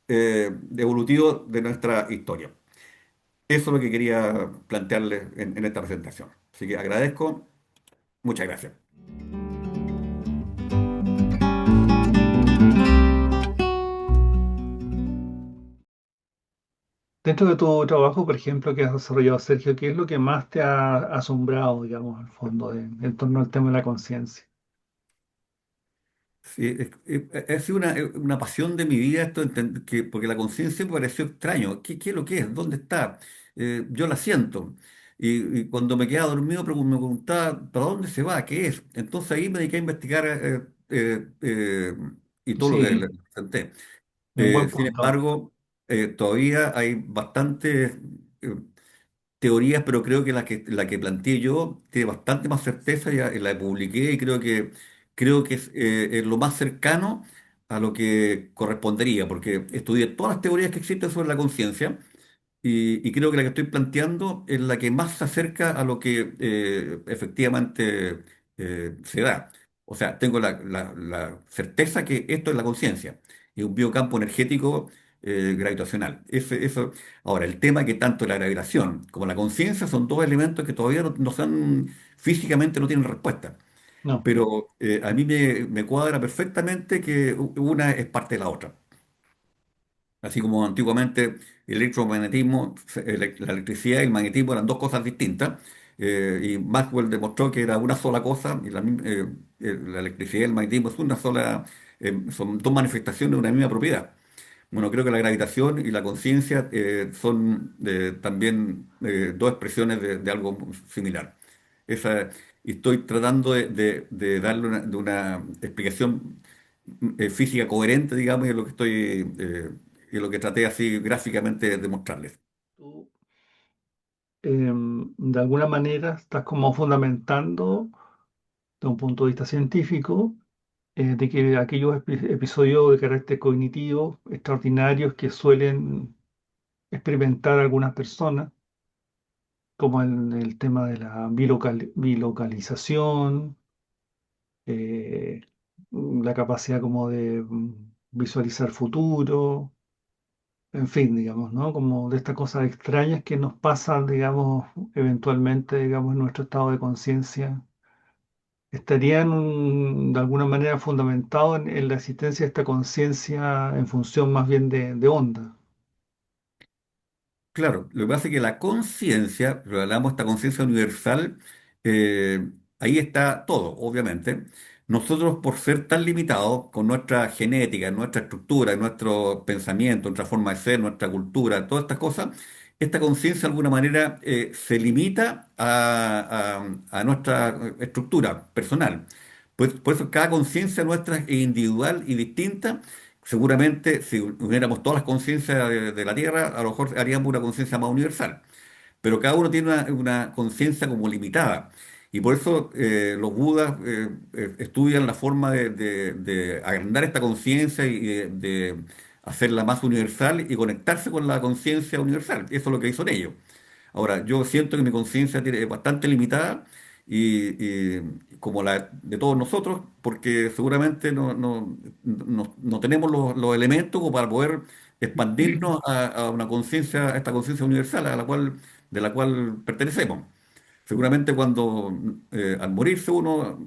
evolutivo de nuestra historia. Eso es lo que quería plantearles en esta presentación. Así que agradezco, muchas gracias. Dentro de tu trabajo, por ejemplo, que has desarrollado, Sergio, ¿qué es lo que más te ha asombrado, digamos, al fondo, en torno al tema de la conciencia? Sí, ha sido una pasión de mi vida esto, porque la conciencia me pareció extraño. ¿Qué es lo que es? ¿Dónde está? Yo la siento. Y cuando me quedaba dormido me preguntaba, ¿para dónde se va? ¿Qué es? Entonces ahí me dediqué a investigar y todo lo que le Sí, presenté. es un buen Sin punto. embargo, todavía hay bastantes teorías, pero creo que la que planteé yo tiene bastante más certeza, ya la publiqué y creo que es lo más cercano a lo que correspondería, porque estudié todas las teorías que existen sobre la conciencia y creo que la que estoy planteando es la que más se acerca a lo que efectivamente se da. O sea, tengo la certeza que esto es la conciencia, es un biocampo energético gravitacional. Ahora, el tema es que tanto la gravitación como la conciencia son dos elementos que todavía físicamente no tienen respuesta. No, Pero a mí me cuadra perfectamente que una es parte de la otra. Así como antiguamente el electromagnetismo, la electricidad y el magnetismo eran dos cosas distintas, y Maxwell demostró que era una sola cosa, y la electricidad y el magnetismo es una sola, son dos manifestaciones de una misma propiedad. Bueno, creo que la gravitación y la conciencia son también dos expresiones de algo similar. Esa, y estoy tratando de darle de una explicación física coherente, digamos, y es lo que y lo que traté así gráficamente de mostrarles. Tú, de alguna manera estás como fundamentando, de un punto de vista científico, de que aquellos episodios de carácter cognitivo extraordinarios que suelen experimentar algunas personas, como el tema de la bilocalización, eh, la capacidad como de visualizar futuro, en fin, digamos, ¿no? Como de estas cosas extrañas que nos pasan, digamos, eventualmente, digamos, en nuestro estado de conciencia, estarían de alguna manera fundamentados en la existencia de esta conciencia en función más bien de onda. Claro, lo que pasa es que la conciencia, lo hablamos de esta conciencia universal, ahí está todo, obviamente. Nosotros, por ser tan limitados con nuestra genética, nuestra estructura, nuestro pensamiento, nuestra forma de ser, nuestra cultura, todas estas cosas, esta conciencia de alguna manera se limita a nuestra estructura personal. Pues, por eso cada conciencia nuestra es individual y distinta. Seguramente, si uniéramos todas las conciencias de la Tierra, a lo mejor haríamos una conciencia más universal. Pero cada uno tiene una conciencia como limitada. Y por eso los budas estudian la forma de agrandar esta conciencia y de hacerla más universal y conectarse con la conciencia universal. Eso es lo que hizo ellos. Ahora, yo siento que mi conciencia es bastante limitada como la de todos nosotros, porque seguramente no tenemos los elementos como para poder expandirnos a una conciencia, a esta conciencia universal de la cual pertenecemos. Seguramente cuando al morirse uno,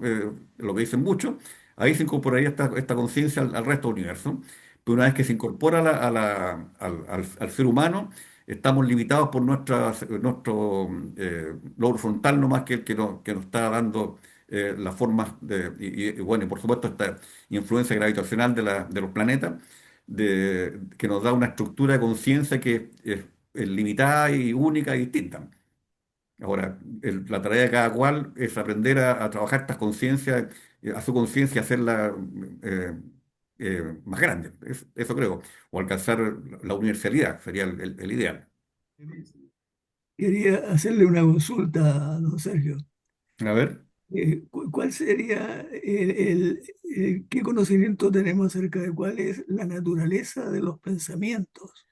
lo que dicen muchos, ahí se incorporaría esta conciencia al resto del universo. Pero una vez que se incorpora al ser humano, estamos limitados por nuestro lóbulo frontal, no más que el que nos está dando las formas bueno, y por supuesto esta influencia gravitacional de los planetas, que nos da una estructura de conciencia que es limitada y única y distinta. Ahora, la tarea de cada cual es aprender a trabajar estas conciencias, a su conciencia, hacerla más grande, eso creo, o alcanzar la universalidad, sería el ideal. Quería hacerle una consulta a don Sergio. A ver, ¿Cuál sería qué conocimiento tenemos acerca de cuál es la naturaleza de los pensamientos?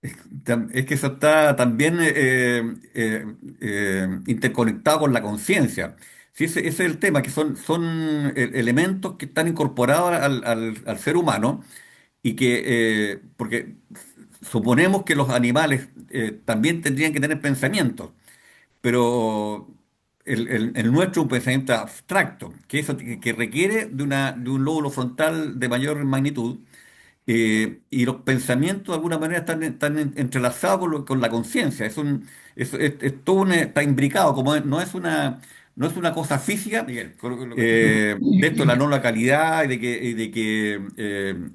es que eso está también interconectado con la conciencia. Sí, ese es el tema, que son elementos que están incorporados al ser humano y porque suponemos que los animales también tendrían que tener pensamientos, pero el nuestro es un pensamiento abstracto, que requiere de un lóbulo frontal de mayor magnitud, y los pensamientos de alguna manera están entrelazados con la conciencia. Es todo está imbricado, no es una cosa física. Miguel, de esto de la no localidad y de que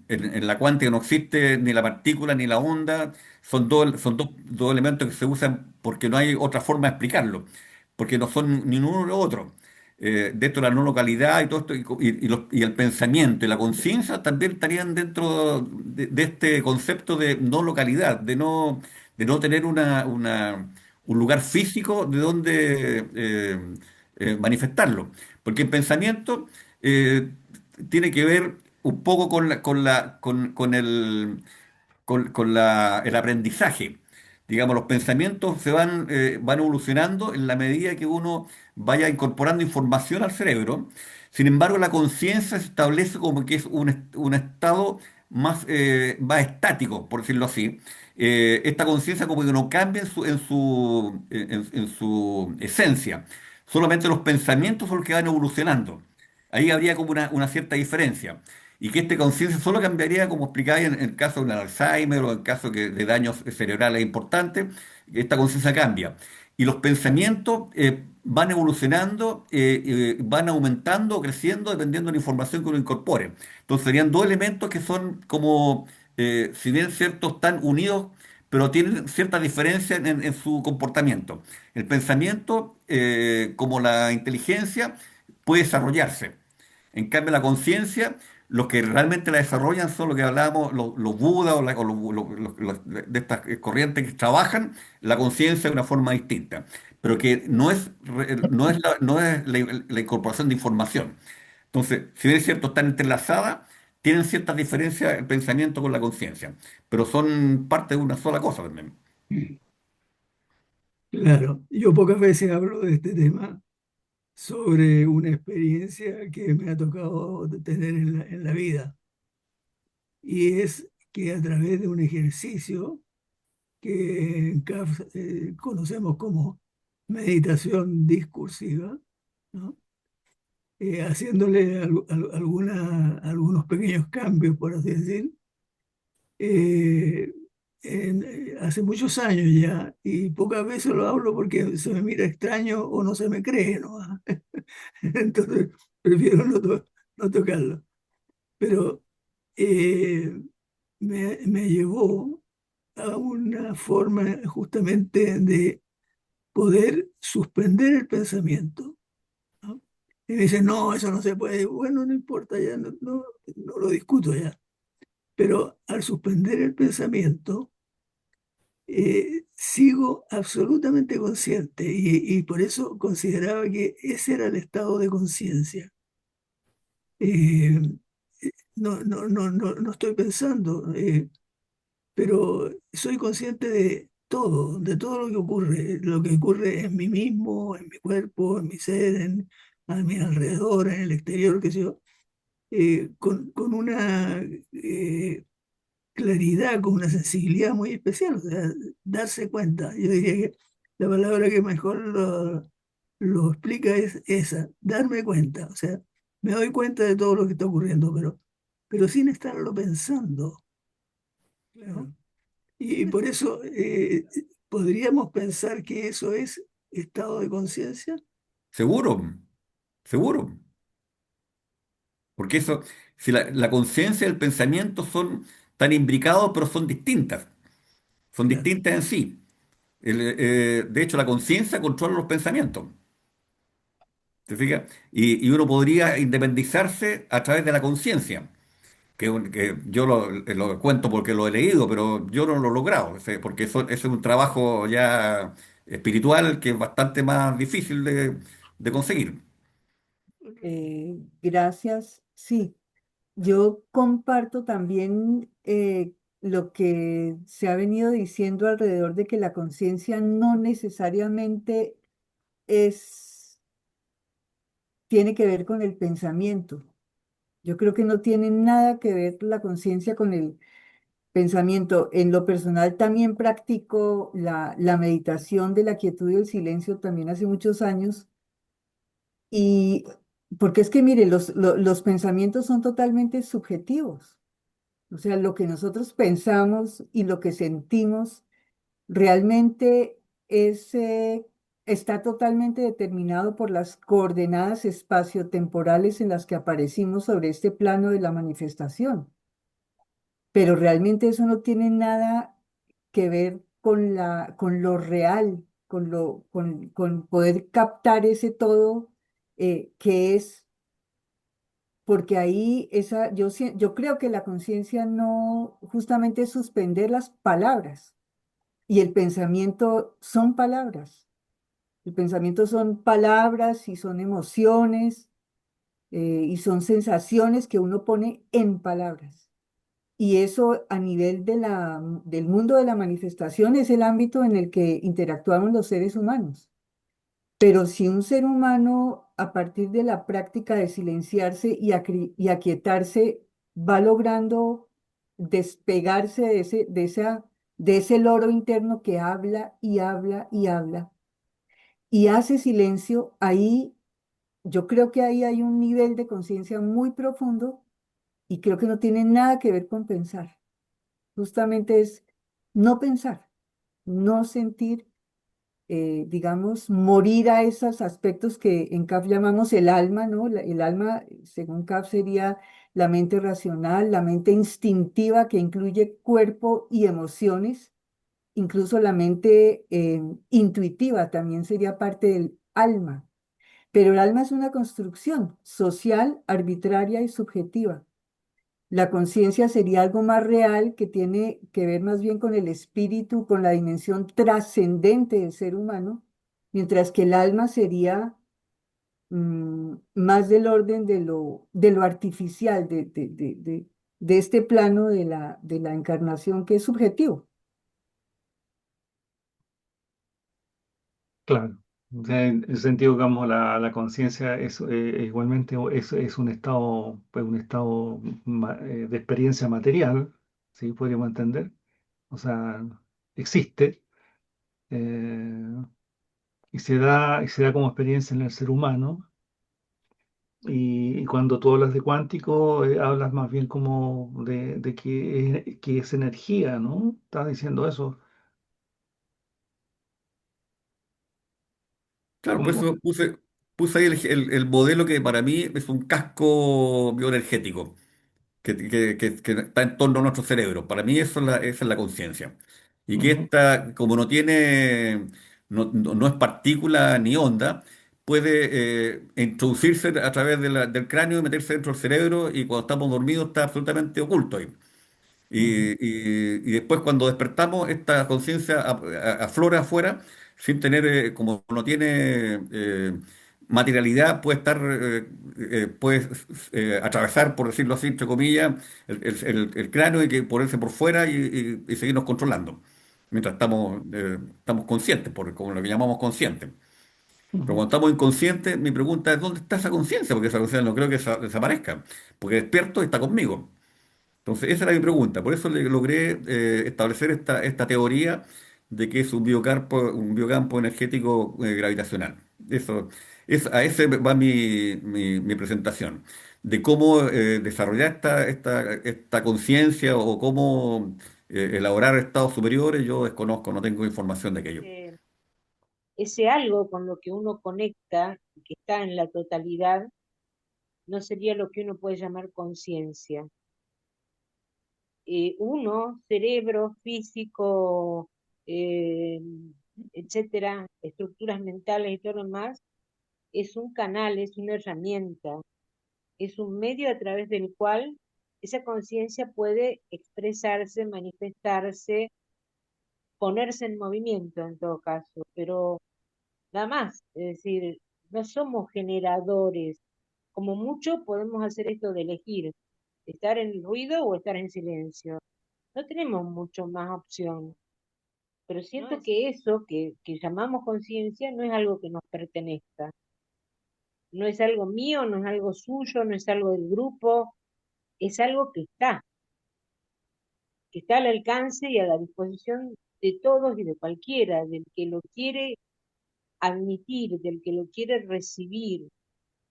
en la cuántica no existe ni la partícula ni la onda, dos elementos que se usan porque no hay otra forma de explicarlo, porque no son ni uno ni otro. De esto de la no localidad y todo esto, y el pensamiento y la conciencia también estarían dentro de este concepto de no localidad, de no tener un lugar físico de donde manifestarlo. Porque el pensamiento tiene que ver un poco con el aprendizaje. Digamos, los pensamientos van evolucionando en la medida que uno vaya incorporando información al cerebro. Sin embargo, la conciencia se establece como que es un estado más estático, por decirlo así. Esta conciencia como que no cambia en su esencia. Solamente los pensamientos son los que van evolucionando. Ahí habría como una cierta diferencia. y que esta conciencia solo cambiaría, como explicáis, en el caso del Alzheimer o en caso de daños cerebrales importantes, esta conciencia cambia. Y los pensamientos van evolucionando, van aumentando o creciendo dependiendo de la información que uno incorpore. Entonces serían dos elementos que son como, si bien ciertos, están unidos, pero tienen cierta diferencia en su comportamiento. El pensamiento, como la inteligencia, puede desarrollarse. En cambio, la conciencia, los que realmente la desarrollan son los que hablábamos, los budas o de estas corrientes que trabajan la conciencia de una forma distinta, pero que no es la incorporación de información. Entonces, si bien es cierto, están entrelazadas, tienen ciertas diferencias el pensamiento con la conciencia, pero son parte de una sola cosa también. Claro, yo pocas veces hablo de este tema sobre una experiencia que me ha tocado tener en la vida, y es que a través de un ejercicio que en CAF conocemos como meditación discursiva, ¿no? Haciéndole algunos pequeños cambios, por así decir, eh, hace muchos años ya, y pocas veces lo hablo porque se me mira extraño o no se me cree, ¿no? Entonces prefiero no tocarlo. Pero eh, me llevó a una forma justamente de poder suspender el pensamiento, ¿no? Y me dice, no, eso no se puede. Bueno, no importa, ya no lo discuto ya. Pero al suspender el pensamiento, sigo absolutamente consciente, y por eso consideraba que ese era el estado de conciencia. Eh, no estoy pensando, pero soy consciente de todo lo que ocurre en mí mismo, en mi cuerpo, en mi ser, a mi alrededor, en el exterior, qué sé yo, con una claridad, con una sensibilidad muy especial, o sea, darse cuenta. Yo diría que la palabra que mejor lo explica es esa, darme cuenta, o sea, me doy cuenta de todo lo que está ocurriendo, pero sin estarlo pensando, ¿no? Claro. Y por eso podríamos pensar que eso es estado de conciencia. Seguro, seguro. Porque eso, si la conciencia y el pensamiento son tan imbricados, pero son distintas. Son Claro. distintas en sí. De hecho, la conciencia controla los pensamientos. ¿Te fijas? Y uno podría independizarse a través de la conciencia. Que yo lo cuento porque lo he leído, pero yo no lo he logrado. O sea, porque eso es un trabajo ya espiritual que es bastante más difícil de conseguir. Gracias. Sí, yo comparto también lo que se ha venido diciendo alrededor de que la conciencia no necesariamente es, tiene que ver con el pensamiento. Yo creo que no tiene nada que ver la conciencia con el pensamiento. En lo personal también practico la meditación de la quietud y el silencio también hace muchos años. Y porque es que, mire, los pensamientos son totalmente subjetivos. O sea, lo que nosotros pensamos y lo que sentimos realmente es, está totalmente determinado por las coordenadas espaciotemporales en las que aparecimos sobre este plano de la manifestación. Pero realmente eso no tiene nada que ver con con lo real, con poder captar ese todo que es, porque ahí yo creo que la conciencia no justamente es suspender las palabras, y el pensamiento son palabras. El pensamiento son palabras y son emociones y son sensaciones que uno pone en palabras. Y eso a nivel de del mundo de la manifestación es el ámbito en el que interactuamos los seres humanos. Pero si un ser humano, a partir de la práctica de silenciarse y aquietarse, va logrando despegarse de ese loro interno que habla y habla y habla y hace silencio, ahí yo creo que ahí hay un nivel de conciencia muy profundo, y creo que no tiene nada que ver con pensar. Justamente es no pensar, no sentir, digamos, morir a esos aspectos que en CAF llamamos el alma, ¿no? El alma, según CAF, sería la mente racional, la mente instintiva que incluye cuerpo y emociones, incluso la mente intuitiva también sería parte del alma. Pero el alma es una construcción social, arbitraria y subjetiva. La conciencia sería algo más real que tiene que ver más bien con el espíritu, con la dimensión trascendente del ser humano, mientras que el alma sería más del orden de lo artificial, de este plano de la encarnación que es subjetivo. Claro. O sea, en el sentido, digamos, la conciencia es igualmente es un estado de experiencia material, ¿sí? Podríamos entender. O sea, existe eh, y se da como experiencia en el ser humano. Y cuando tú hablas de cuántico, hablas más bien como de que es energía, ¿no? Estás diciendo eso. Claro, por Como, eso puse ahí el modelo que para mí es un casco bioenergético que está en torno a nuestro cerebro. Para mí esa es la conciencia. Y que ujú, esta, como no es partícula ni onda, puede introducirse a través del cráneo y meterse dentro del cerebro y cuando estamos dormidos está absolutamente oculto ahí. ujú, Y después cuando despertamos, esta conciencia aflora afuera sin tener, como no tiene materialidad, puede estar, puede atravesar, por decirlo así, entre comillas, el cráneo y que ponerse por fuera y seguirnos controlando, mientras estamos conscientes, como lo que llamamos conscientes. Pero ujú. cuando estamos inconscientes, mi pregunta es, ¿dónde está esa conciencia? Porque esa conciencia no creo que desaparezca, porque despierto y está conmigo. Entonces, esa era mi pregunta. Por eso logré establecer esta teoría de que es un biocampo energético gravitacional. A ese va mi presentación, de cómo desarrollar esta conciencia o cómo elaborar estados superiores. Yo desconozco, no tengo información de aquello. Ese algo con lo que uno conecta, que está en la totalidad, no sería lo que uno puede llamar conciencia. Uno, cerebro, físico, eh, etcétera, estructuras mentales y todo lo demás, es un canal, es una herramienta, es un medio a través del cual esa conciencia puede expresarse, manifestarse, ponerse en movimiento en todo caso, pero nada más, es decir, no somos generadores. Como mucho podemos hacer esto de elegir, estar en el ruido o estar en silencio. No tenemos mucho más opción, pero siento que eso que llamamos conciencia no es algo que nos pertenezca, no es algo mío, no es algo suyo, no es algo del grupo, es algo que está al alcance y a la disposición de todos y de cualquiera, del que lo quiere admitir, del que lo quiere recibir,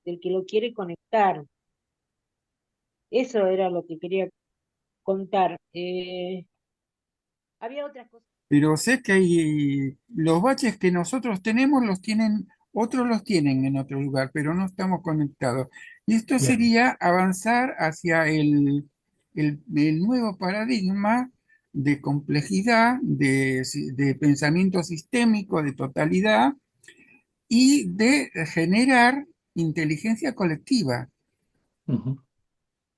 del que lo quiere conectar. Eso era lo que quería contar. Había otras cosas. Pero sé que hay los baches que nosotros tenemos, los tienen, otros los tienen en otro lugar, pero no estamos conectados. Y esto Bien. sería avanzar hacia el nuevo paradigma de complejidad, de pensamiento sistémico, de totalidad y de generar inteligencia colectiva. Ujú.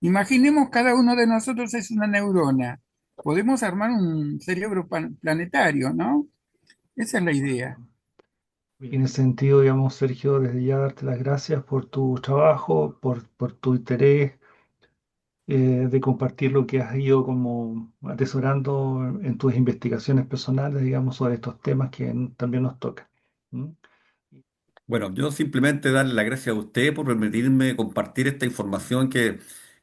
Imaginemos cada uno de nosotros es una neurona. Podemos armar un cerebro planetario, ¿no? Esa es la idea. En ese sentido, digamos, Sergio, desde ya darte las gracias por tu trabajo, por tu interés de compartir lo que has ido como atesorando en tus investigaciones personales, digamos, sobre estos temas que también nos tocan. ¿Mm? Bueno, yo simplemente darle las gracias a usted por permitirme compartir esta información que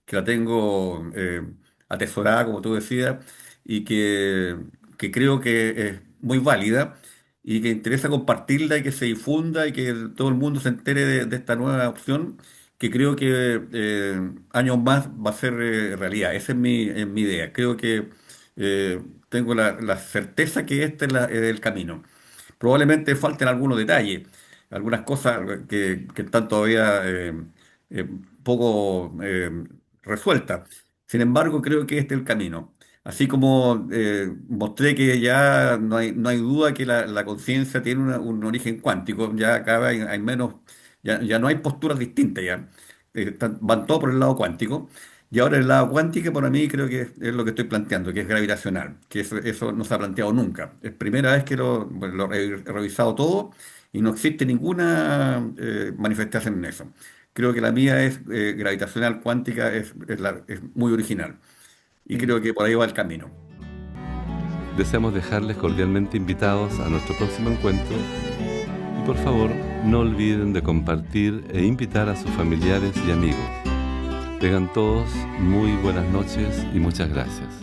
la tengo atesorada, como tú decías, y que creo que es muy válida y que interesa compartirla y que se difunda y que todo el mundo se entere de esta nueva opción que creo que años más va a ser realidad. Esa es mi idea. Creo que tengo la certeza que este es el camino. Probablemente falten algunos detalles, algunas cosas que están todavía eh, poco resueltas. Sin embargo, creo que este es el camino. Así como mostré que ya no hay duda que la conciencia tiene un origen cuántico, ya cada vez hay menos, ya no hay posturas distintas ya. Van todos por el lado cuántico. Y ahora el lado cuántico para mí creo que es lo que estoy planteando, que es gravitacional, que eso no se ha planteado nunca. Es primera vez que bueno, lo he revisado todo y no existe ninguna manifestación en eso. Creo que la mía es gravitacional cuántica, es muy original y Mm. creo que por ahí va el camino. Deseamos dejarles cordialmente invitados a nuestro próximo encuentro y por favor no olviden de compartir e invitar a sus familiares y amigos. Tengan todos muy buenas noches y muchas gracias.